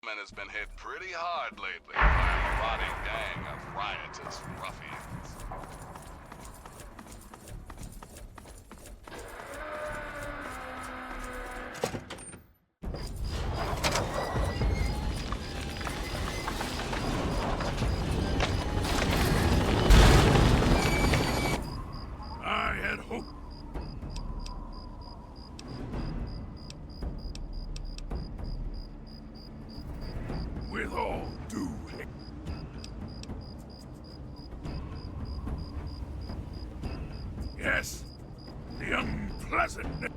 basement has been hit pretty hard lately by a marauding gang of riotous ruffians. I had hoped. With all due yes, the unpleasant.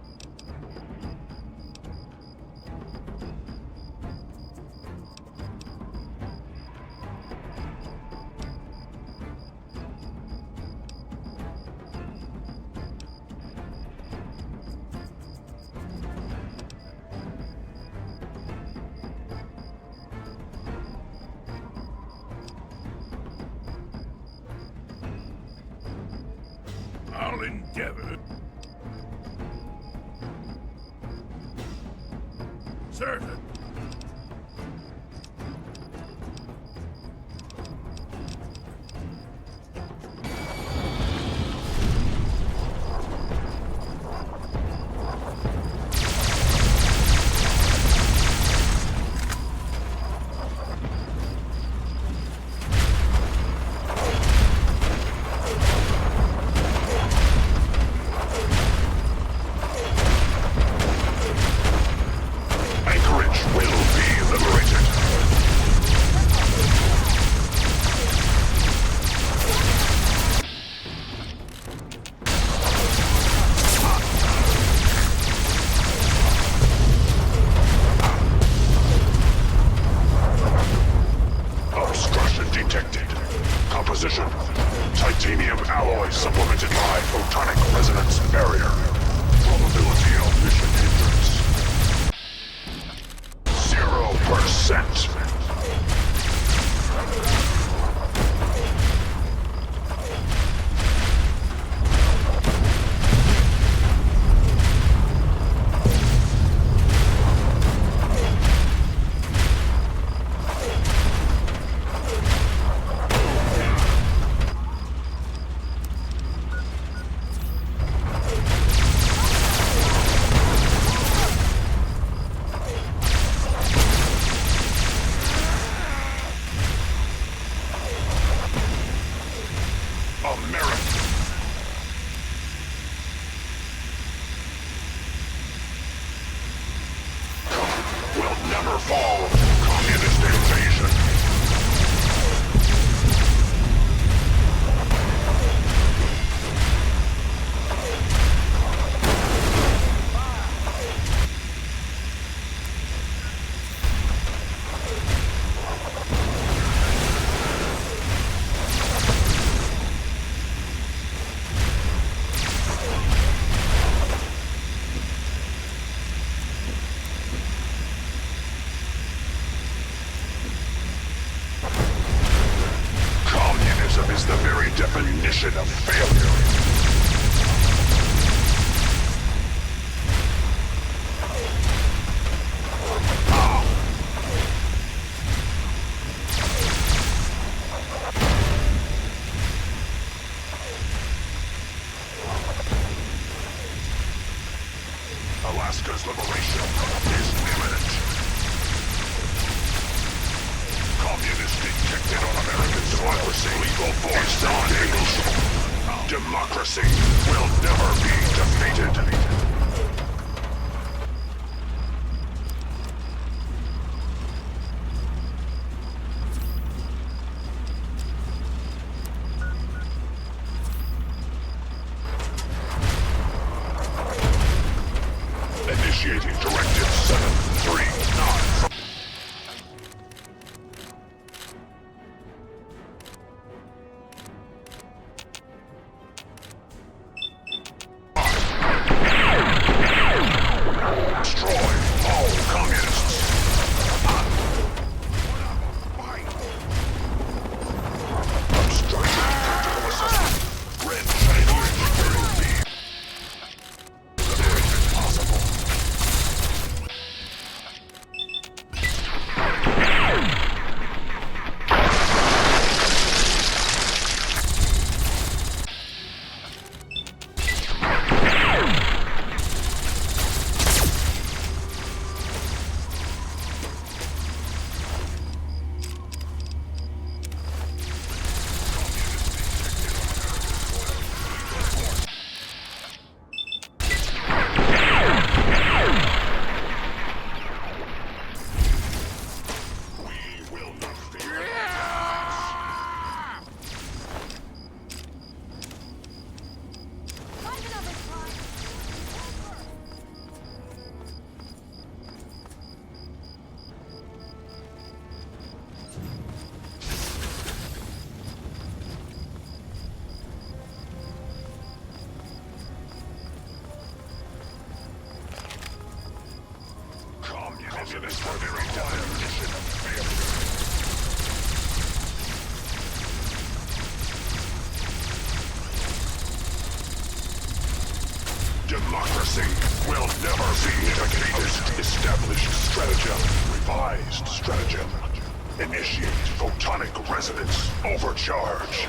I'll endeavor. Certain. Anchorage will be liberated. Obstruction detected. Composition: titanium alloy supplemented by photonic resonance barrier. Probability of mission hindrance 0%. America. Will never fall to communist invasion. Communism is the very definition of failure. Alaska's liberation is imminent. Communists dejected on American democracy is non-negotiable. Democracy will never be defeated. Initiating Directive 739. specialized stratagem. Initiate photonic resonance overcharge.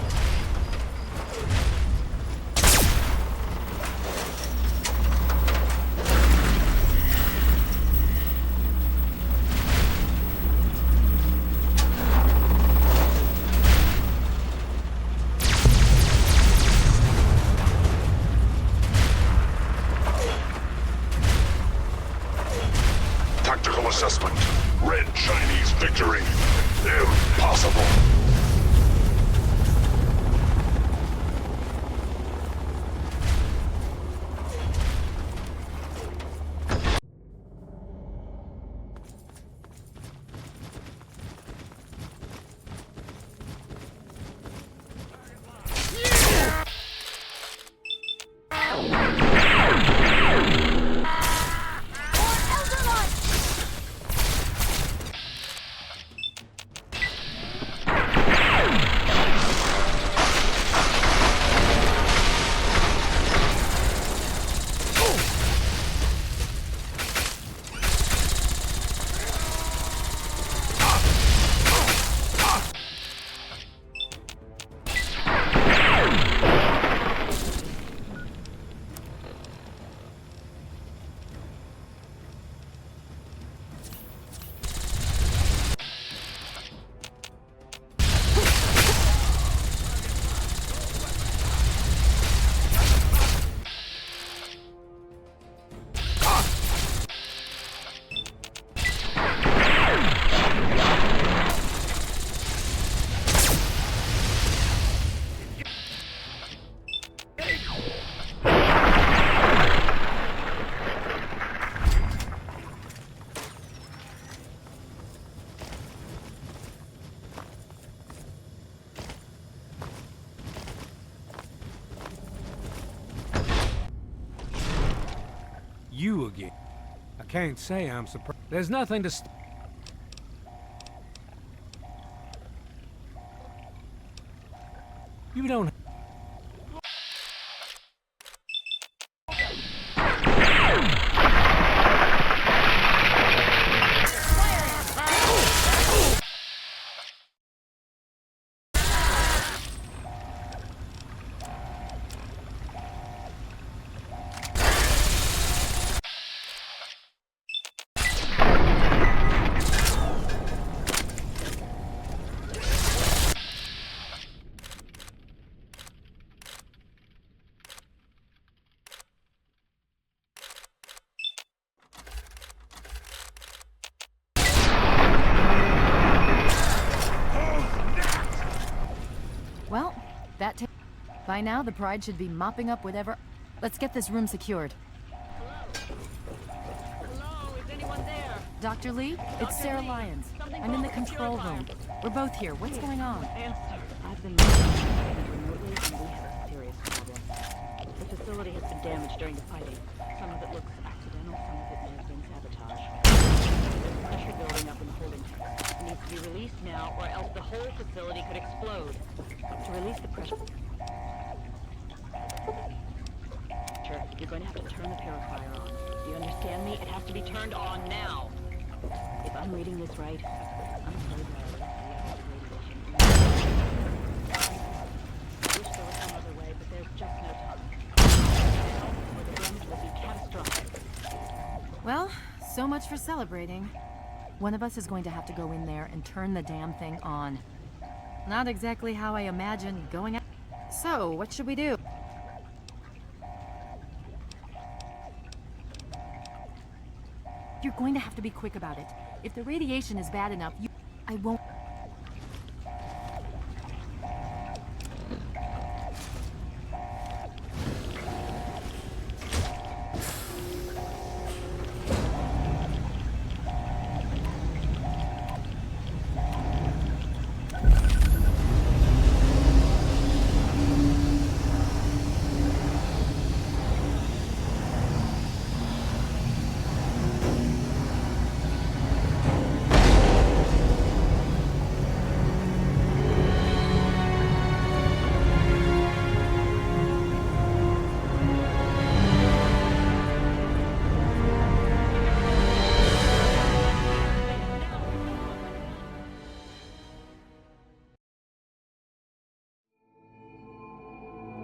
Tactical assessment. Red Chinese victory. Impossible. You again. I can't say I'm surprised. There's nothing to You don't. Well, by now the Pride should be mopping up whatever. Let's get this room secured. Hello, is anyone there? Dr. Lee, it's Sarah Lee, Lyons. something's I'm in the wrong with the control room. purifier. We're both here. What's going on? Answer. I've been monitoring remotely and we have a serious problem. The facility has been damaged during the fighting. Some of it looks accidental, some of it may have been sabotage. There's pressure building up in the holding tanks. It needs to be released now or else the whole facility could explode. To release the pressure, you're going to have to turn the purifier on. Do you understand me? It has to be turned on now. If I'm reading this right, I'm afraid that radiation. I wish there was some other way, but there's just no time. Now, or the damage will be catastrophic. Well, so much for celebrating. One of us is going to have to go in there and turn the damn thing on. Not exactly how I imagined going out. So, what should we do? You're going to have to be quick about it. If the radiation is bad enough, I won't...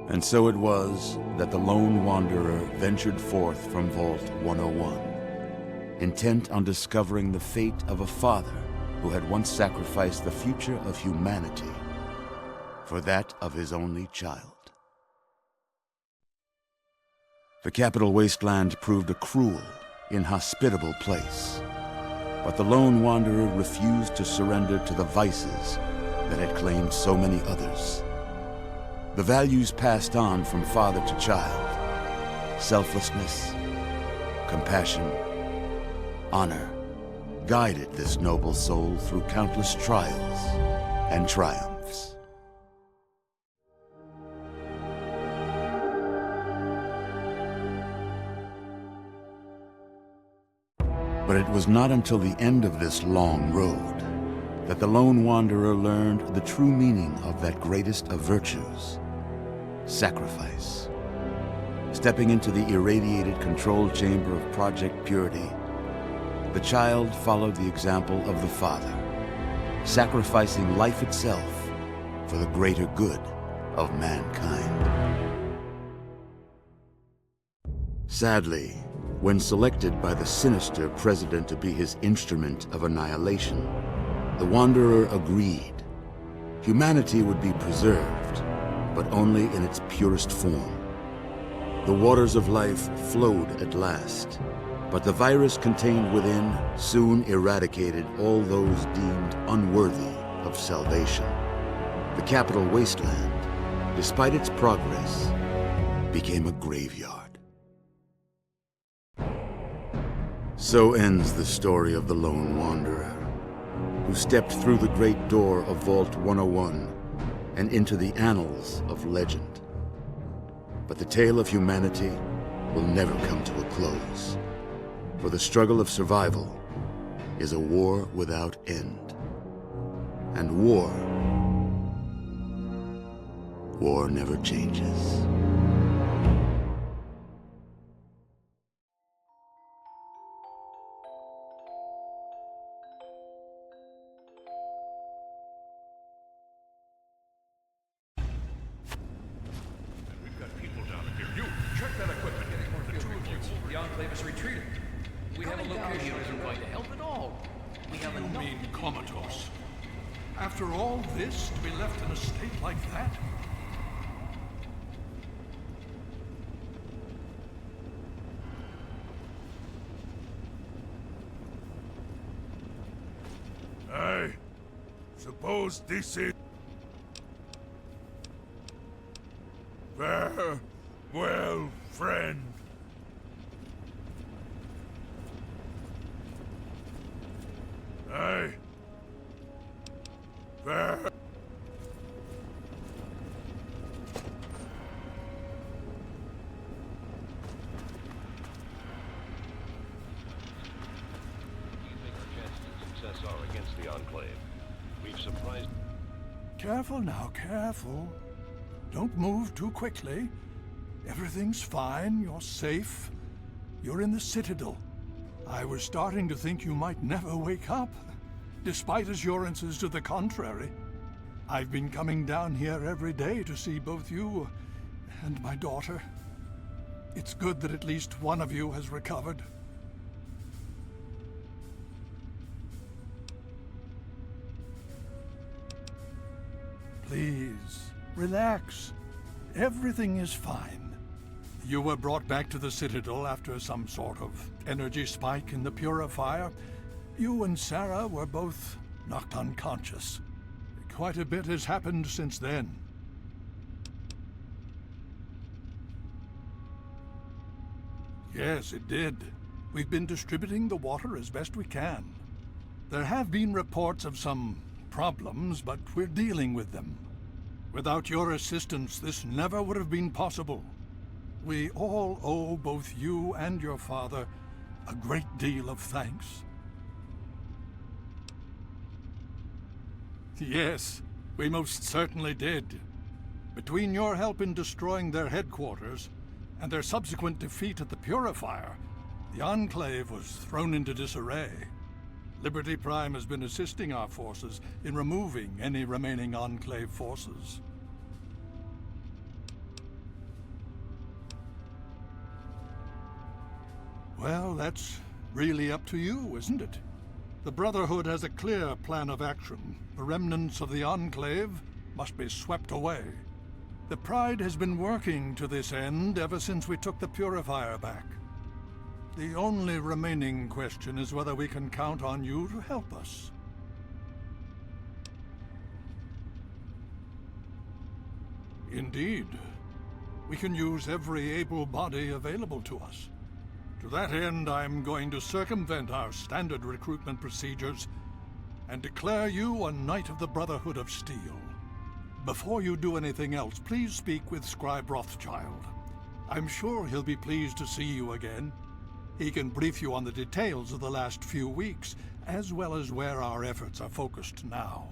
And so it was that the lone wanderer ventured forth from Vault 101, intent on discovering the fate of a father who had once sacrificed the future of humanity for that of his only child. The capital wasteland proved a cruel, inhospitable place, but the lone wanderer refused to surrender to the vices that had claimed so many others. The values passed on from father to child, selflessness, compassion, honor, guided this noble soul through countless trials and triumphs. But it was not until the end of this long road that the lone wanderer learned the true meaning of that greatest of virtues, sacrifice. Stepping into the irradiated control chamber of Project Purity, the child followed the example of the father, sacrificing life itself for the greater good of mankind. Sadly, when selected by the sinister president to be his instrument of annihilation, the Wanderer agreed. Humanity would be preserved, but only in its purest form. The waters of life flowed at last, but the virus contained within soon eradicated all those deemed unworthy of salvation. The capital wasteland, despite its progress, became a graveyard. So ends the story of the lone wanderer, who stepped through the great door of Vault 101 and into the annals of legend. But the tale of humanity will never come to a close, for the struggle of survival is a war without end. And war never changes. Comatose. After all this, to be left in a state like that? I suppose this is... Farewell, friend. Careful now, careful. Don't move too quickly. Everything's fine, you're safe. You're in the Citadel. I was starting to think you might never wake up, despite assurances to the contrary. I've been coming down here every day to see both you and my daughter. It's good that at least one of you has recovered. Please, relax. Everything is fine. You were brought back to the Citadel after some sort of energy spike in the purifier. You and Sarah were both knocked unconscious. Quite a bit has happened since then. Yes, it did. We've been distributing the water as best we can. There have been reports of some problems, but we're dealing with them. Without your assistance, this never would have been possible. We all owe both you and your father a great deal of thanks. Yes, we most certainly did. Between your help in destroying their headquarters and their subsequent defeat at the Purifier, the Enclave was thrown into disarray. Liberty Prime has been assisting our forces in removing any remaining Enclave forces. Well, that's really up to you, isn't it? The Brotherhood has a clear plan of action. The remnants of the Enclave must be swept away. The Pride has been working to this end ever since we took the Purifier back. The only remaining question is whether we can count on you to help us. Indeed. We can use every able body available to us. To that end, I'm going to circumvent our standard recruitment procedures and declare you a Knight of the Brotherhood of Steel. Before you do anything else, please speak with Scribe Rothschild. I'm sure he'll be pleased to see you again. He can brief you on the details of the last few weeks, as well as where our efforts are focused now.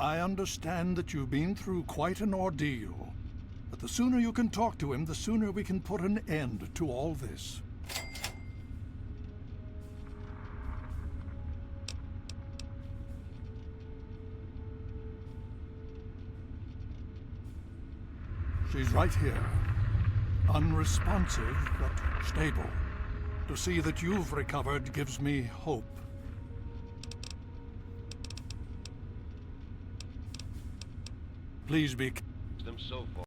I understand that you've been through quite an ordeal, but the sooner you can talk to him, the sooner we can put an end to all this. She's right here. Unresponsive, but stable. To see that you've recovered gives me hope. Please be... them so far.